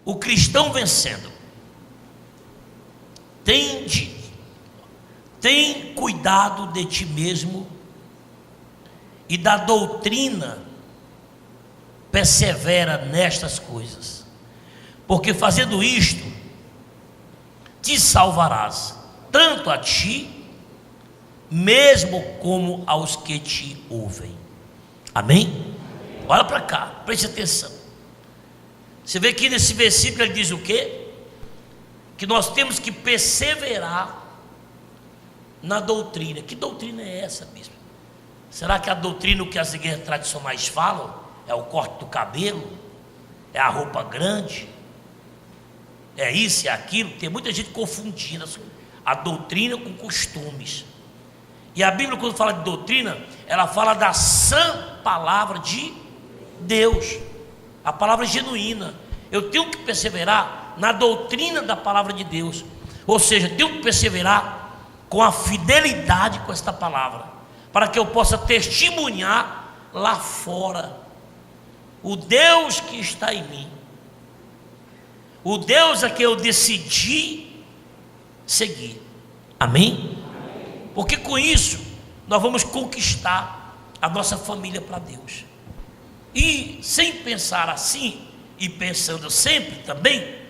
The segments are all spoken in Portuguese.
o cristão vencendo. Tem cuidado de ti mesmo e da doutrina, persevera nestas coisas, porque fazendo isto, te salvarás, tanto a ti, mesmo como aos que te ouvem. Amém? Olha para cá, preste atenção. Você vê que nesse versículo ele diz o quê? Que nós temos que perseverar na doutrina. Que doutrina é essa, bispo? Será que a doutrina que as igrejas tradicionais falam é o corte do cabelo? É a roupa grande? É isso, é aquilo? Tem muita gente confundindo a doutrina com costumes. E a Bíblia, quando fala de doutrina, ela fala da sã palavra de Deus, a palavra genuína. Eu tenho que perseverar na doutrina da palavra de Deus, ou seja, tenho que perseverar com a fidelidade com esta palavra, para que eu possa testemunhar lá fora o Deus que está em mim, o Deus a que eu decidi seguir. Amém? Porque com isso nós vamos conquistar a nossa família para Deus. E sem pensar assim, e pensando sempre também,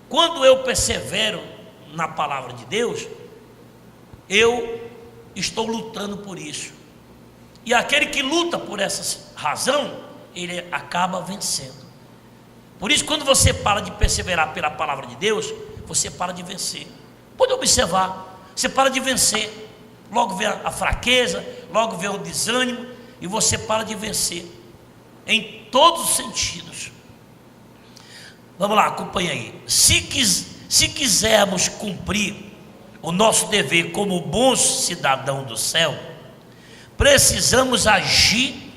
quando eu persevero na palavra de Deus, eu estou lutando por isso. E aquele que luta por essa razão, ele acaba vencendo. Por isso, quando você para de perseverar pela palavra de Deus, você para de vencer. Pode observar, você para de vencer, logo vem a fraqueza, logo vem o desânimo, e você para de vencer, em todos os sentidos. Vamos lá, acompanha aí. Se quisermos cumprir o nosso dever como bons cidadãos do céu, precisamos agir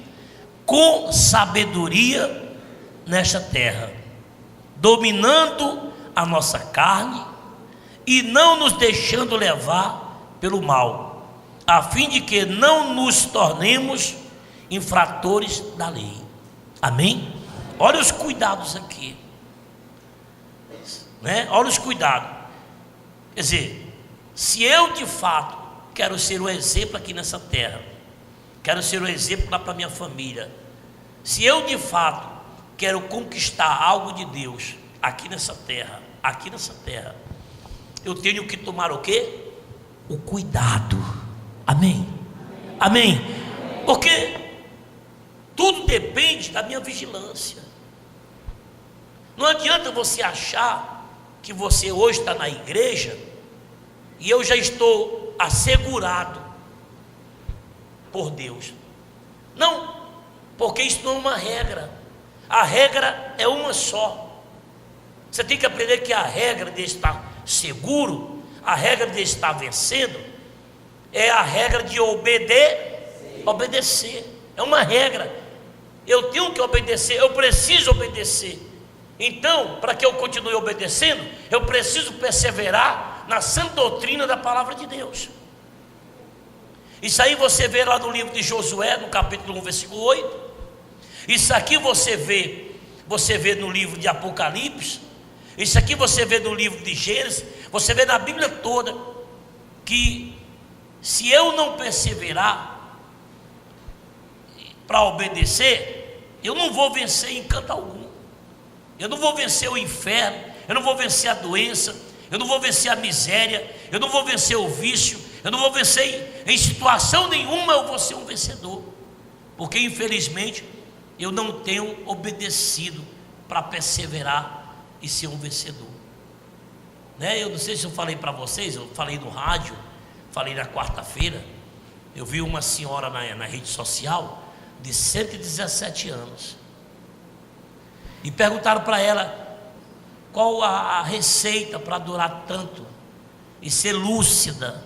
com sabedoria nesta terra, dominando a nossa carne e não nos deixando levar pelo mal, a fim de que não nos tornemos infratores da lei. Amém? Olha os cuidados aqui, né? Olha os cuidados. Quer dizer, se eu de fato quero ser um exemplo aqui nessa terra, quero ser um exemplo lá para minha família, se eu de fato quero conquistar algo de Deus aqui nessa terra, eu tenho que tomar o quê? O cuidado. Amém? Amém? Porque tudo depende da minha vigilância. Não adianta você achar que você hoje está na igreja e eu já estou assegurado por Deus. Não, porque isso não é uma regra. A regra é uma só. Você tem que aprender que a regra de estar seguro, a regra de estar vencendo, é a regra de obedecer. É uma regra. Eu tenho que obedecer, eu preciso obedecer. Então, para que eu continue obedecendo, eu preciso perseverar na sã doutrina da palavra de Deus. Isso aí você vê lá no livro de Josué, no capítulo 1, versículo 8. Isso aqui você vê no livro de Apocalipse. Isso aqui você vê no livro de Gênesis. Você vê na Bíblia toda que se eu não perseverar para obedecer, eu não vou vencer em canto algum. Eu não vou vencer o inferno, eu não vou vencer a doença, eu não vou vencer a miséria, eu não vou vencer o vício, eu não vou vencer em situação nenhuma. Eu vou ser um vencedor, porque infelizmente eu não tenho obedecido para perseverar e ser um vencedor, né? Eu não sei se eu falei para vocês, eu falei no rádio, falei na quarta-feira. Eu vi uma senhora na rede social de 117 anos e perguntaram para ela qual a receita para durar tanto e ser lúcida,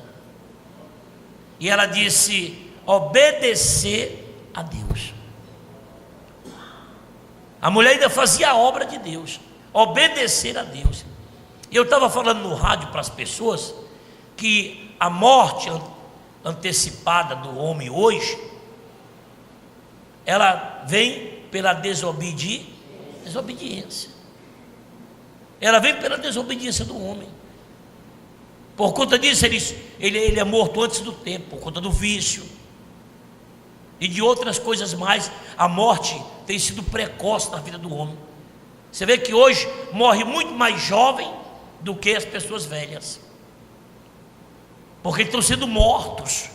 e ela disse: obedecer a Deus. A mulher ainda fazia a obra de Deus, obedecer a Deus. E eu estava falando no rádio para as pessoas que a morte antecipada do homem hoje, ela vem pela desobediência. ela vem pela desobediência do homem. Por conta disso, ele é morto antes do tempo, por conta do vício e de outras coisas mais. A morte tem sido precoce na vida do homem. Você vê que hoje morre muito mais jovem do que as pessoas velhas, porque estão sendo mortos.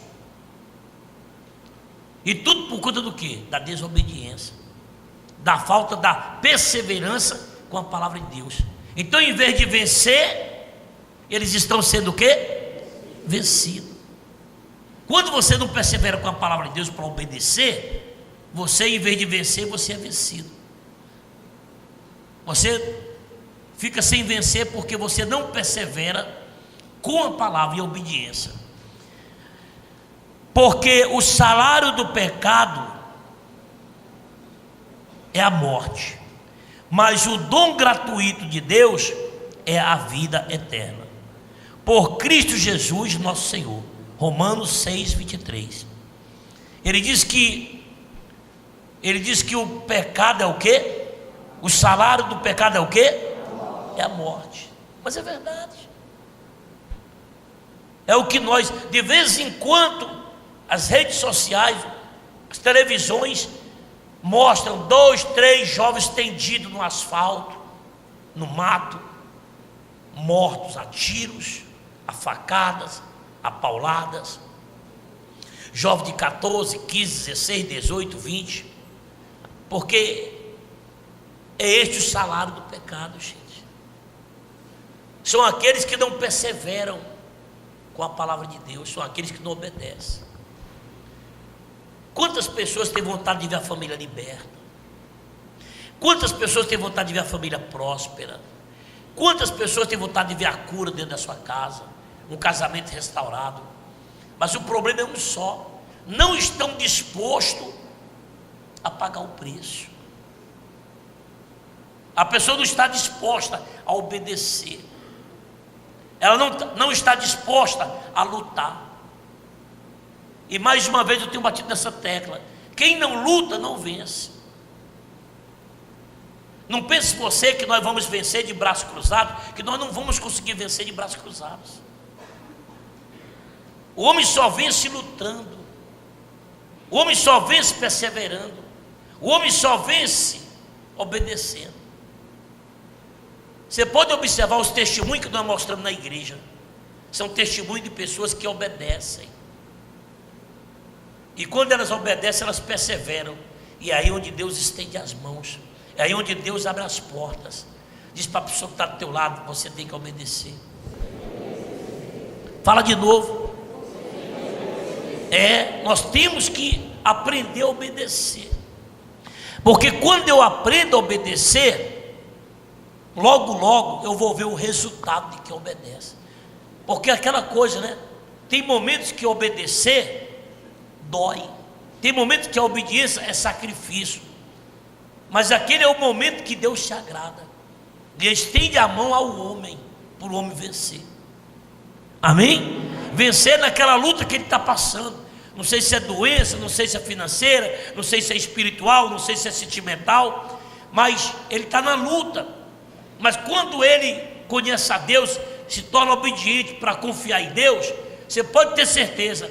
E tudo por conta do quê? Da desobediência, da falta da perseverança com a palavra de Deus. Então, em vez de vencer, eles estão sendo o quê? Vencidos. Quando você não persevera com a palavra de Deus para obedecer, você, em vez de vencer, você é vencido. Você fica sem vencer porque você não persevera com a palavra e a obediência. Porque o salário do pecado é a morte, mas o dom gratuito de Deus é a vida eterna, por Cristo Jesus nosso Senhor. Romanos 6:23. Ele diz que o pecado é o quê? O salário do pecado é o quê? É a morte. Mas é verdade. É o que nós, de vez em quando, as redes sociais, as televisões mostram 2, 3 jovens tendidos no asfalto, no mato, mortos a tiros, a facadas, a pauladas. Jovem de 14, 15, 16, 18, 20. Porque é este o salário do pecado, gente. São aqueles que não perseveram com a palavra de Deus, são aqueles que não obedecem. Quantas pessoas têm vontade de ver a família liberta? Quantas pessoas têm vontade de ver a família próspera? Quantas pessoas têm vontade de ver a cura dentro da sua casa, um casamento restaurado? Mas o problema é um só: não estão dispostos a pagar o preço. A pessoa não está disposta a obedecer, ela não está disposta a lutar. E mais uma vez eu tenho batido nessa tecla: quem não luta não vence. Não pense você que nós vamos vencer de braços cruzados, que nós não vamos conseguir vencer de braços cruzados. O homem só vence lutando, o homem só vence perseverando, o homem só vence obedecendo. Você pode observar os testemunhos que nós mostramos na igreja, são testemunhos de pessoas que obedecem. E quando elas obedecem, elas perseveram. E é aí onde Deus estende as mãos, é aí onde Deus abre as portas. Diz para a pessoa que está do teu lado: você tem que obedecer. Fala de novo. Nós temos que aprender a obedecer. Porque quando eu aprendo a obedecer, logo, logo eu vou ver o resultado de quem obedece. Porque aquela coisa, né? Tem momentos que obedecer dói, tem momentos que a obediência é sacrifício, mas aquele é o momento que Deus se agrada e estende a mão ao homem, para o homem vencer. Amém? Vencer naquela luta que ele está passando. Não sei se é doença, não sei se é financeira, não sei se é espiritual, não sei se é sentimental, mas ele está na luta. Mas quando ele conhece a Deus, se torna obediente para confiar em Deus, você pode ter certeza,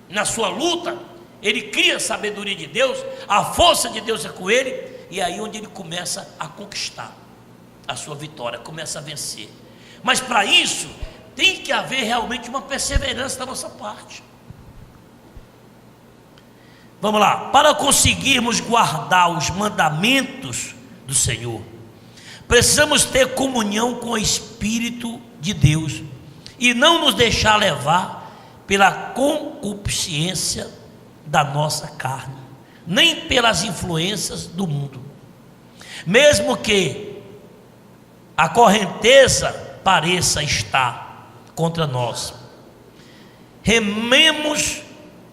na sua luta, ele cria a sabedoria de Deus, a força de Deus é com ele, e é aí onde ele começa a conquistar a sua vitória, começa a vencer. Mas para isso, tem que haver realmente uma perseverança da nossa parte. Vamos lá, para conseguirmos guardar os mandamentos do Senhor, precisamos ter comunhão com o Espírito de Deus e não nos deixar levar pela concupiscência da nossa carne, nem pelas influências do mundo. Mesmo que a correnteza pareça estar contra nós, rememos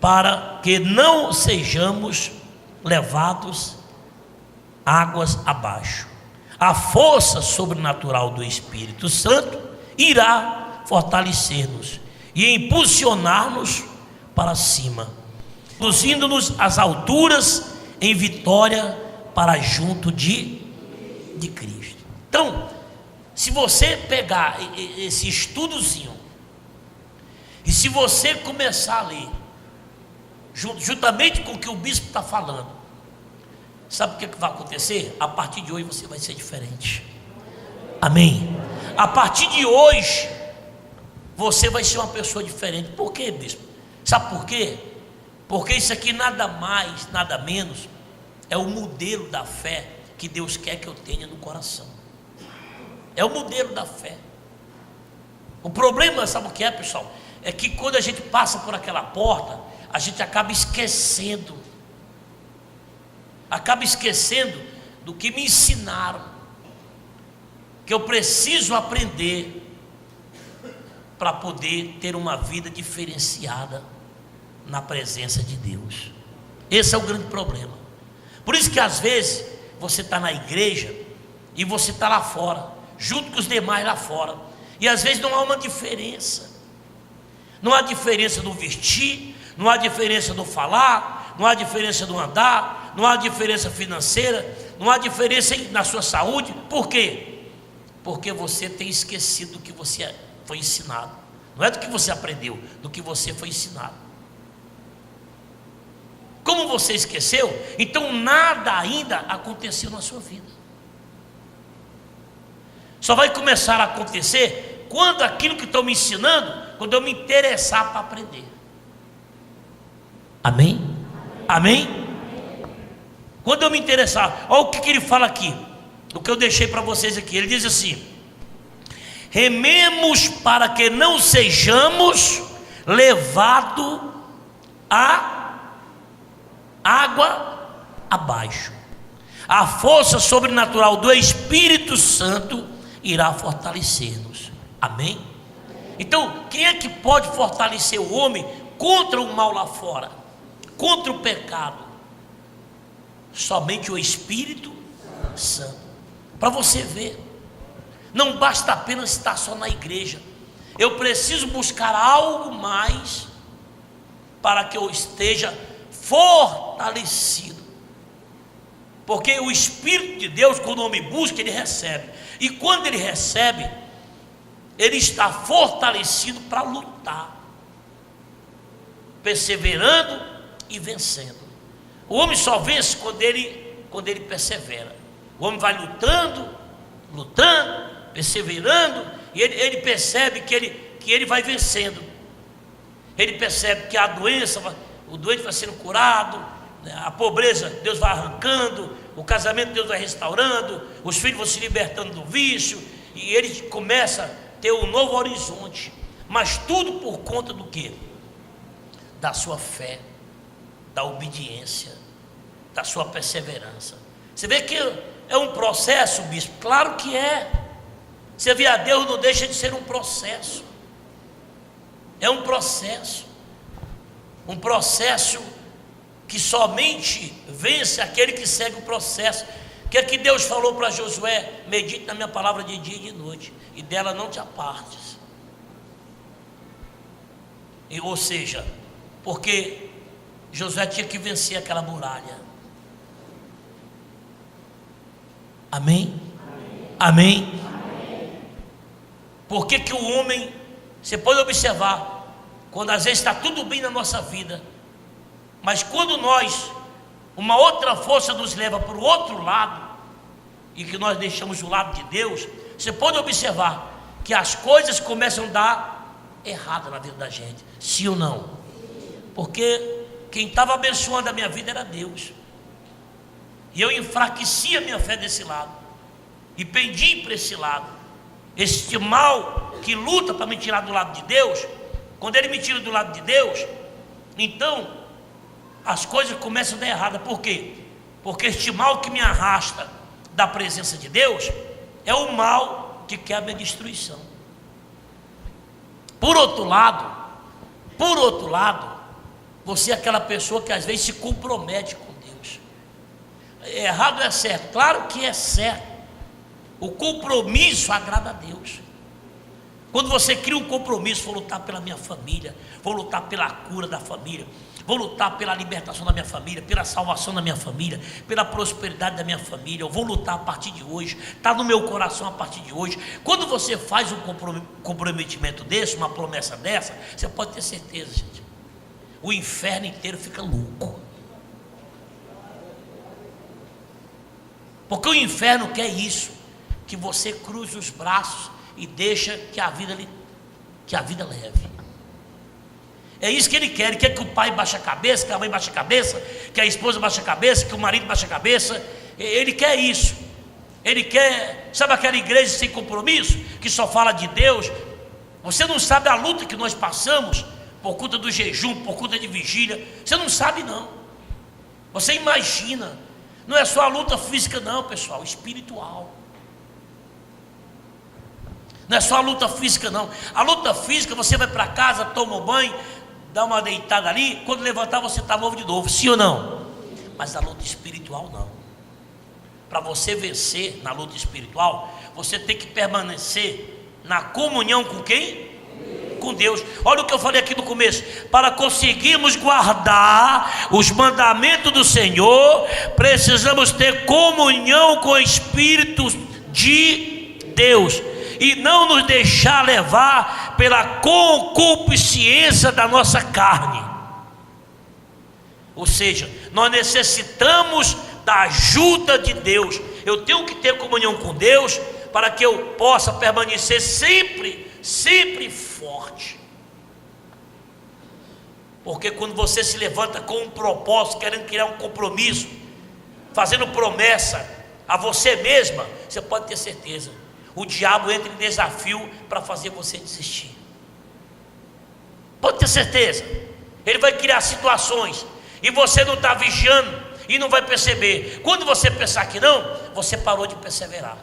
para que não sejamos levados águas abaixo. A força sobrenatural do Espírito Santo irá fortalecer-nos e impulsionar-nos para cima, conduzindo-nos às alturas em vitória para junto de Cristo. Então, Se você pegar esse estudozinho, e se você começar a ler, juntamente com o que o bispo está falando, sabe o que vai acontecer? A partir de hoje você vai ser diferente. Amém? A partir de hoje, você vai ser uma pessoa diferente. Por quê, bispo? Sabe por quê? Porque isso aqui nada mais, nada menos é o modelo da fé que Deus quer que eu tenha no coração. É o modelo da fé. O problema, sabe o que é, pessoal? É que quando a gente passa por aquela porta, a gente acaba esquecendo do que me ensinaram, que eu preciso aprender para poder ter uma vida diferenciada na presença de Deus. Esse é o grande problema. Por isso que às vezes você está na igreja e você está lá fora, junto com os demais lá fora, e às vezes não há uma diferença. Não há diferença no vestir, não há diferença no falar, não há diferença no andar, não há diferença financeira, não há diferença na sua saúde. Por quê? Porque você tem esquecido do que você foi ensinado. Não é do que você aprendeu, do que você foi ensinado. Como você esqueceu, então nada ainda aconteceu na sua vida. Só vai começar a acontecer quando aquilo que estão me ensinando, quando eu me interessar para aprender. Amém? Amém? Quando eu me interessar, olha o que ele fala aqui, o que eu deixei para vocês aqui. Ele diz assim: rememos para que não sejamos levados a água abaixo. A força sobrenatural do Espírito Santo irá fortalecer-nos. Amém? Então, quem é que pode fortalecer o homem contra o mal lá fora, contra o pecado? Somente o Espírito Santo. Para você ver, não basta apenas estar só na igreja. Eu preciso buscar algo mais para que eu esteja fortalecido. Porque o Espírito de Deus, quando o homem busca, ele recebe. E quando ele recebe, ele está fortalecido para lutar, perseverando e vencendo. O homem só vence quando ele persevera. O homem vai lutando, perseverando, e ele percebe que ele vai vencendo. Ele percebe que a doença, o doente vai sendo curado, a pobreza Deus vai arrancando, o casamento Deus vai restaurando, os filhos vão se libertando do vício, e ele começa a ter um novo horizonte. Mas tudo por conta do quê? Da sua fé, da obediência, da sua perseverança. Você vê que é um processo, bispo? Claro que é. Servir a Deus não deixa de ser um processo. É um processo que somente vence aquele que segue o processo. Que é que Deus falou para Josué: medite na minha palavra de dia e de noite, e dela não te apartes. Ou seja, porque Josué tinha que vencer aquela muralha. Amém? Amém? Por que que o homem, você pode observar, quando às vezes está tudo bem na nossa vida, mas quando uma outra força nos leva para o outro lado, e que nós deixamos o lado de Deus, você pode observar que as coisas começam a dar errado na vida da gente, sim ou não? Porque quem estava abençoando a minha vida era Deus, e eu enfraqueci a minha fé desse lado, e pendi para esse lado. Este mal que luta para me tirar do lado de Deus, quando ele me tira do lado de Deus, então as coisas começam a dar errada. Por quê? Porque este mal que me arrasta da presença de Deus é o mal que quer a minha destruição. Por outro lado, você é aquela pessoa que às vezes se compromete com Deus. É errado ou é certo? Claro que é certo. O compromisso agrada a Deus. Quando você cria um compromisso: vou lutar pela minha família, vou lutar pela cura da família, vou lutar pela libertação da minha família, pela salvação da minha família, pela prosperidade da minha família. Eu vou lutar a partir de hoje, está no meu coração a partir de hoje. Quando você faz um comprometimento desse, uma promessa dessa, você pode ter certeza, gente, o inferno inteiro fica louco. Porque o inferno quer isso, que você cruze os braços e deixa que a vida leve. É isso que ele quer. Ele quer que o pai baixe a cabeça, que a mãe baixe a cabeça, que a esposa baixe a cabeça, que o marido baixe a cabeça. Ele quer isso. Ele quer, sabe aquela igreja sem compromisso, que só fala de Deus? Você não sabe a luta que nós passamos por conta do jejum, por conta de vigília. Você não sabe não. Você imagina. Não é só a luta física não, pessoal, espiritual. Não é só a luta física não. A luta física, você vai para casa, toma um banho, dá uma deitada ali, quando levantar você está novo de novo, sim ou não? Mas a luta espiritual não. Para você vencer na luta espiritual, você tem que permanecer na comunhão com quem? Com Deus. Olha o que eu falei aqui no começo: para conseguirmos guardar os mandamentos do Senhor, precisamos ter comunhão com o Espírito de Deus e não nos deixar levar pela concupiscência da nossa carne. Ou seja, nós necessitamos da ajuda de Deus. Eu tenho que ter comunhão com Deus para que eu possa permanecer sempre forte. Porque quando você se levanta com um propósito, querendo criar um compromisso, fazendo promessa a você mesma, você pode ter certeza, o diabo entra em desafio para fazer você desistir. Pode ter certeza. Ele vai criar situações e você não está vigiando e não vai perceber. Quando você pensar que não, você parou de perseverar,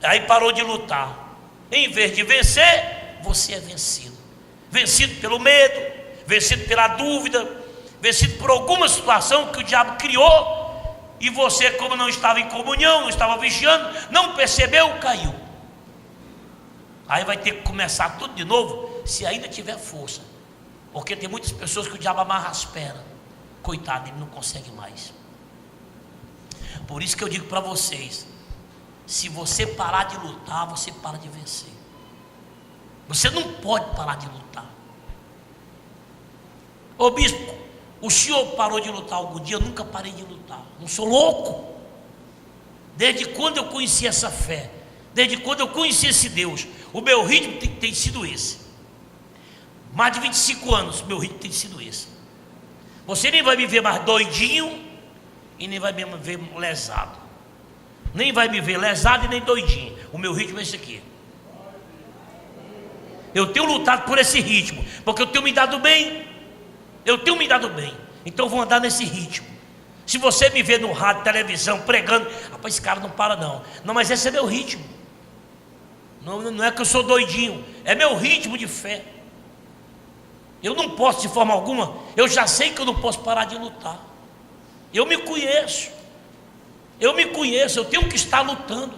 aí parou de lutar. Em vez de vencer, você é vencido. Vencido pelo medo, vencido pela dúvida, vencido por alguma situação que o diabo criou, e você, como não estava em comunhão, não estava vigiando, não percebeu, caiu. Aí vai ter que começar tudo de novo, se ainda tiver força. Porque tem muitas pessoas que o diabo amarra as pernas. Coitado, ele não consegue mais. Por isso que eu digo para vocês: se você parar de lutar, você para de vencer. Você não pode parar de lutar. Ô bispo, o senhor parou de lutar algum dia? Eu nunca parei de lutar. Não sou louco. Desde quando eu conheci essa fé, desde quando eu conheci esse Deus, o meu ritmo tem sido esse. Mais de 25 anos, meu ritmo tem sido esse. Você nem vai me ver mais doidinho e nem vai me ver lesado. Nem vai me ver lesado e nem doidinho. O meu ritmo é esse aqui. Eu tenho lutado por esse ritmo, porque eu tenho me dado bem. Então eu vou andar nesse ritmo. Se você me vê no rádio, televisão, pregando, rapaz, esse cara não para não. Não, mas esse é meu ritmo. Não é que eu sou doidinho, é meu ritmo de fé. Eu não posso de forma alguma, eu já sei que eu não posso parar de lutar. Eu me conheço, eu tenho que estar lutando.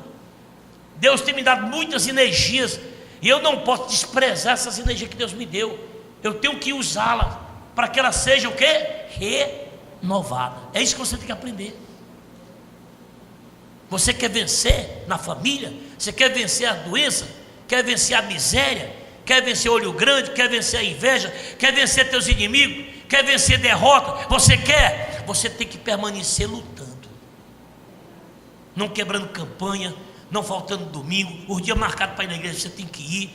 Deus tem me dado muitas energias e eu não posso desprezar essas energias que Deus me deu. Eu tenho que usá-las para que elas sejam o quê? Renovadas. É isso que você tem que aprender. Você quer vencer na família? Você quer vencer a doença? Quer vencer a miséria? Quer vencer o olho grande? Quer vencer a inveja? Quer vencer teus inimigos? Quer vencer derrota? Você quer? Você tem que permanecer lutando, não quebrando campanha, não faltando domingo, os dias marcados para ir na igreja você tem que ir.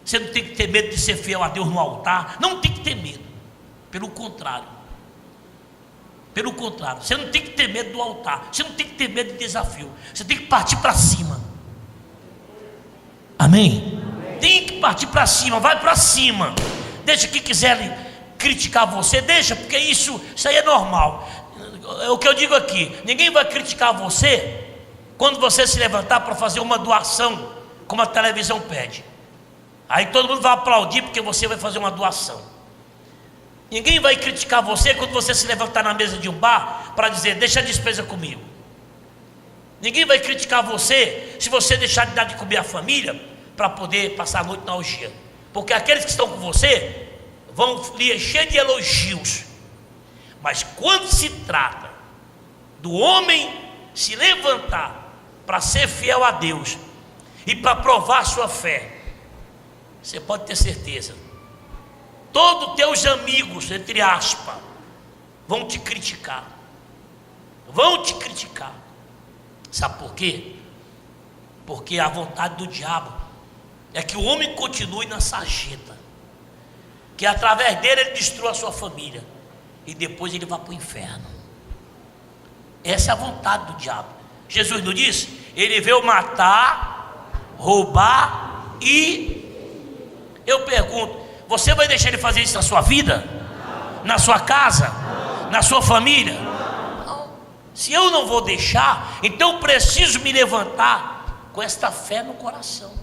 Você não tem que ter medo de ser fiel a Deus no altar. Não tem que ter medo. Pelo contrário, você não tem que ter medo do altar. Você não tem que ter medo de desafio. Você tem que partir para cima. Amém? Tem que partir para cima, vai para cima. Deixa quem quiser criticar você, deixa, porque isso aí é normal. É o que eu digo aqui: ninguém vai criticar você quando você se levantar para fazer uma doação, como a televisão pede. Aí todo mundo vai aplaudir porque você vai fazer uma doação. Ninguém vai criticar você quando você se levantar na mesa de um bar para dizer: deixa a despesa comigo. Ninguém vai criticar você se você deixar de dar de comer à família para poder passar a noite na orgia. Porque aqueles que estão com você vão lhe encher de elogios, mas quando se trata do homem se levantar para ser fiel a Deus e para provar sua fé, você pode ter certeza, todos teus amigos, entre aspas, vão te criticar. Vão te criticar. Sabe por quê? Porque a vontade do diabo é que o homem continue na sarjeta, que através dele ele destrua a sua família e depois ele vai para o inferno. Essa é a vontade do diabo. Jesus não disse? Ele veio matar, roubar e... Eu pergunto, você vai deixar ele fazer isso na sua vida? Na sua casa? Na sua família? Não. Se eu não vou deixar, então eu preciso me levantar com esta fé no coração,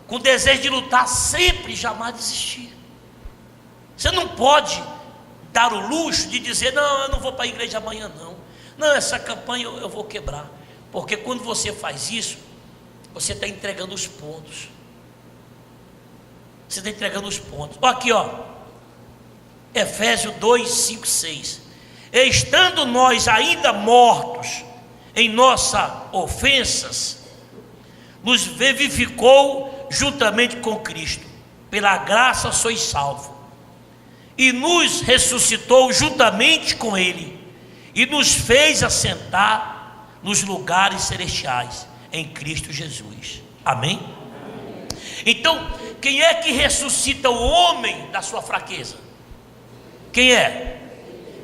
com desejo de lutar sempre e jamais desistir. Você não pode dar o luxo de dizer, não, eu não vou para a igreja amanhã não, essa campanha eu vou quebrar, porque quando você faz isso, você está entregando os pontos. Você está entregando os pontos. Olha aqui, ó, Efésios 2, 5, 6. Estando nós ainda mortos em nossas ofensas, nos vivificou juntamente com Cristo. Pela graça sois salvos. E nos ressuscitou juntamente com Ele, e nos fez assentar nos lugares celestiais em Cristo Jesus. Amém? Então, quem é que ressuscita o homem da sua fraqueza? Quem é?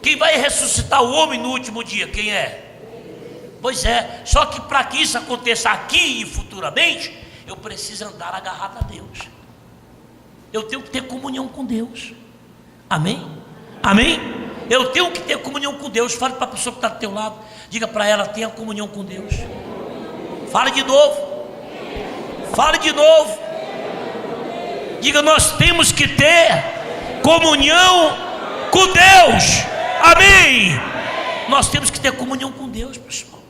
Quem vai ressuscitar o homem no último dia? Quem é? Pois é, só que para que isso aconteça aqui e futuramente, eu preciso andar agarrado a Deus. Eu tenho que ter comunhão com Deus. Amém? Amém? Eu tenho que ter comunhão com Deus. Fale para a pessoa que está do teu lado, diga para ela, tenha comunhão com Deus. Fale de novo. Fale de novo. Diga, nós temos que ter comunhão com Deus. Amém? Nós temos que ter comunhão com Deus, pessoal.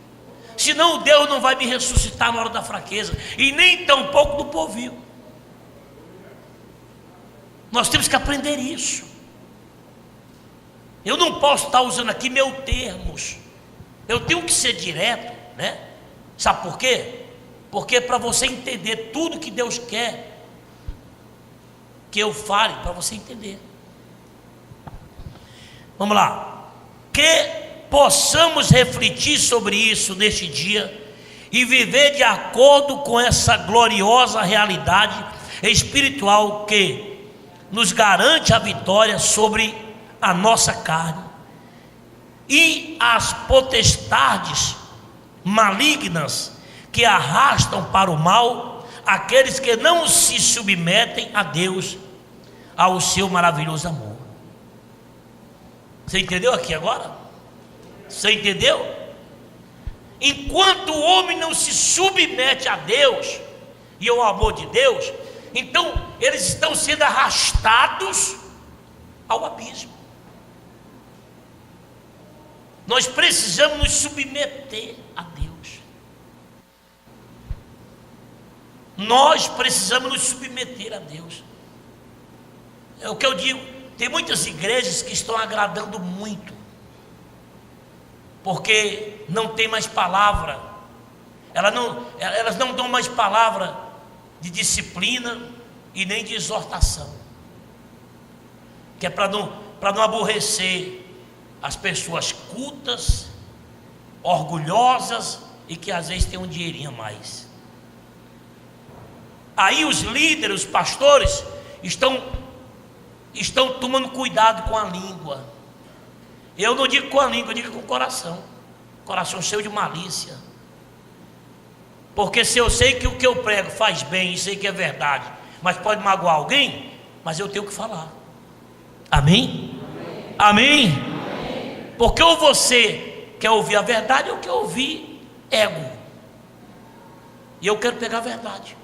Senão Deus não vai me ressuscitar na hora da fraqueza, e nem tampouco do povio. Nós temos que aprender isso. Eu não posso estar usando aqui meus termos. Eu tenho que ser direto, né? Sabe por quê? Porque para você entender tudo que Deus quer que eu fale, para você entender. Vamos lá. Que possamos refletir sobre isso neste dia e viver de acordo com essa gloriosa realidade espiritual que nos garante a vitória sobre a nossa carne e as potestades malignas que arrastam para o mal aqueles que não se submetem a Deus, ao seu maravilhoso amor. Você entendeu aqui agora? Você entendeu? Enquanto o homem não se submete a Deus e ao amor de Deus, então eles estão sendo arrastados ao abismo. Nós precisamos nos submeter a Deus. Nós precisamos nos submeter a Deus. É o que eu digo. Tem muitas igrejas que estão agradando muito, porque não tem mais palavra. Elas não dão mais palavra de disciplina e nem de exortação, que é para não aborrecer as pessoas cultas, orgulhosas e que às vezes têm um dinheirinho a mais. Aí os líderes, os pastores estão tomando cuidado com a língua. Eu não digo com a língua, eu digo com o coração. Coração cheio de malícia. Porque se eu sei que o que eu prego faz bem e sei que é verdade, mas pode magoar alguém, mas eu tenho que falar. Amém? Amém? Amém? Porque ou você quer ouvir a verdade ou quer ouvir ego. E eu quero pegar a verdade.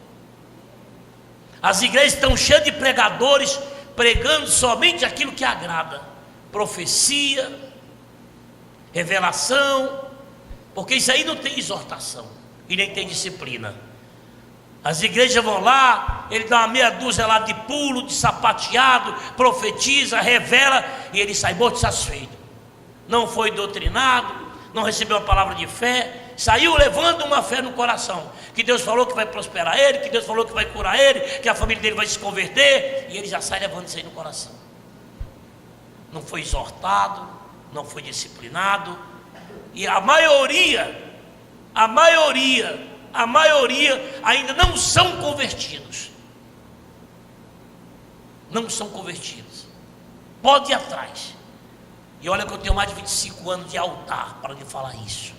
As igrejas estão cheias de pregadores pregando somente aquilo que agrada. Profecia, revelação, porque isso aí não tem exortação e nem tem disciplina. As igrejas vão lá, ele dá uma meia dúzia lá de pulo, de sapateado, profetiza, revela, e ele sai morto satisfeito. Não foi doutrinado, não recebeu uma palavra de fé, saiu levando uma fé no coração, que Deus falou que vai prosperar ele, que Deus falou que vai curar ele, que a família dele vai se converter, e ele já sai levando isso aí no coração. Não foi exortado, não foi disciplinado, e a maioria ainda não são convertidos. Não são convertidos. Pode ir atrás. E olha que eu tenho mais de 25 anos de altar para lhe falar isso.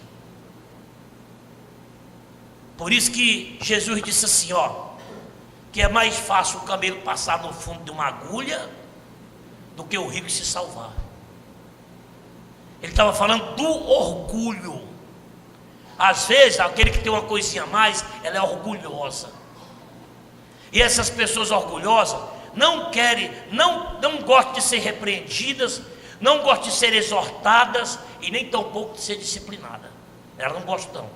Por isso que Jesus disse assim, que é mais fácil o camelo passar no fundo de uma agulha do que o rico se salvar. Ele estava falando do orgulho. Às vezes, aquele que tem uma coisinha a mais, ela é orgulhosa. E essas pessoas orgulhosas não querem, não gostam de ser repreendidas, não gostam de ser exortadas e nem tampouco de ser disciplinadas. Elas não gostam.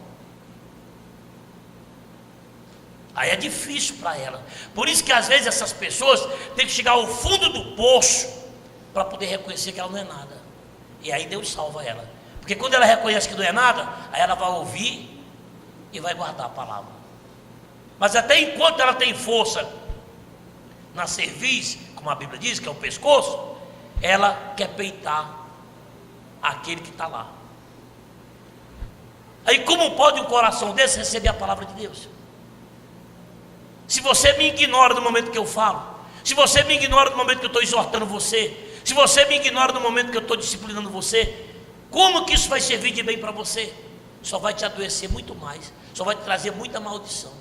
Aí é difícil para ela. Por isso que às vezes essas pessoas têm que chegar ao fundo do poço para poder reconhecer que ela não é nada. E aí Deus salva ela. Porque quando ela reconhece que não é nada, aí ela vai ouvir e vai guardar a palavra. Mas até enquanto ela tem força na cerviz, como a Bíblia diz, que é o pescoço, ela quer peitar aquele que está lá. Aí como pode um coração desse receber a palavra de Deus? Se você me ignora no momento que eu falo, se você me ignora no momento que eu estou exortando você, se você me ignora no momento que eu estou disciplinando você, como que isso vai servir de bem para você? Só vai te adoecer muito mais, só vai te trazer muita maldição.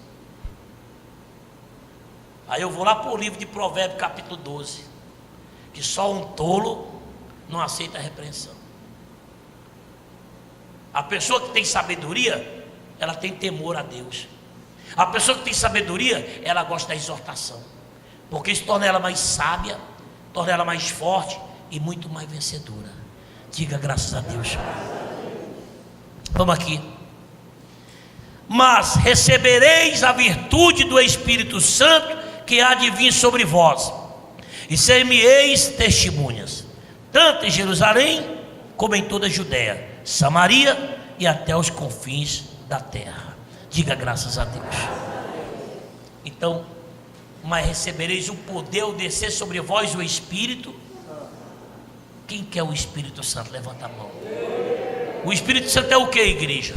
Aí eu vou lá para o livro de Provérbios capítulo 12, que só um tolo não aceita a repreensão. A pessoa que tem sabedoria, ela tem temor a Deus. A pessoa que tem sabedoria, ela gosta da exortação, porque isso torna ela mais sábia, torna ela mais forte e muito mais vencedora. Diga graças a Deus. Vamos aqui. Mas recebereis a virtude do Espírito Santo que há de vir sobre vós, e ser-me-eis testemunhas, tanto em Jerusalém como em toda a Judéia, Samaria e até os confins da terra. Diga graças a Deus. Então, mas recebereis o poder ao descer sobre vós o Espírito. Quem quer o Espírito Santo? Levanta a mão. O Espírito Santo é o que, igreja?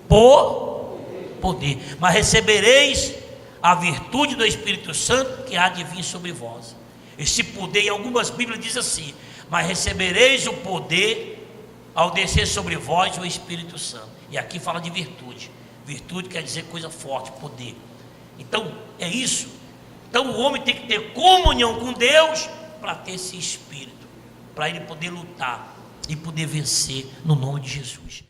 Poder. Mas recebereis a virtude do Espírito Santo que há de vir sobre vós. Esse poder, em algumas Bíblias diz assim: mas recebereis o poder ao descer sobre vós o Espírito Santo. E aqui fala de virtude. Virtude quer dizer coisa forte, poder. Então, é isso. Então o homem tem que ter comunhão com Deus para ter esse Espírito, para ele poder lutar e poder vencer no nome de Jesus.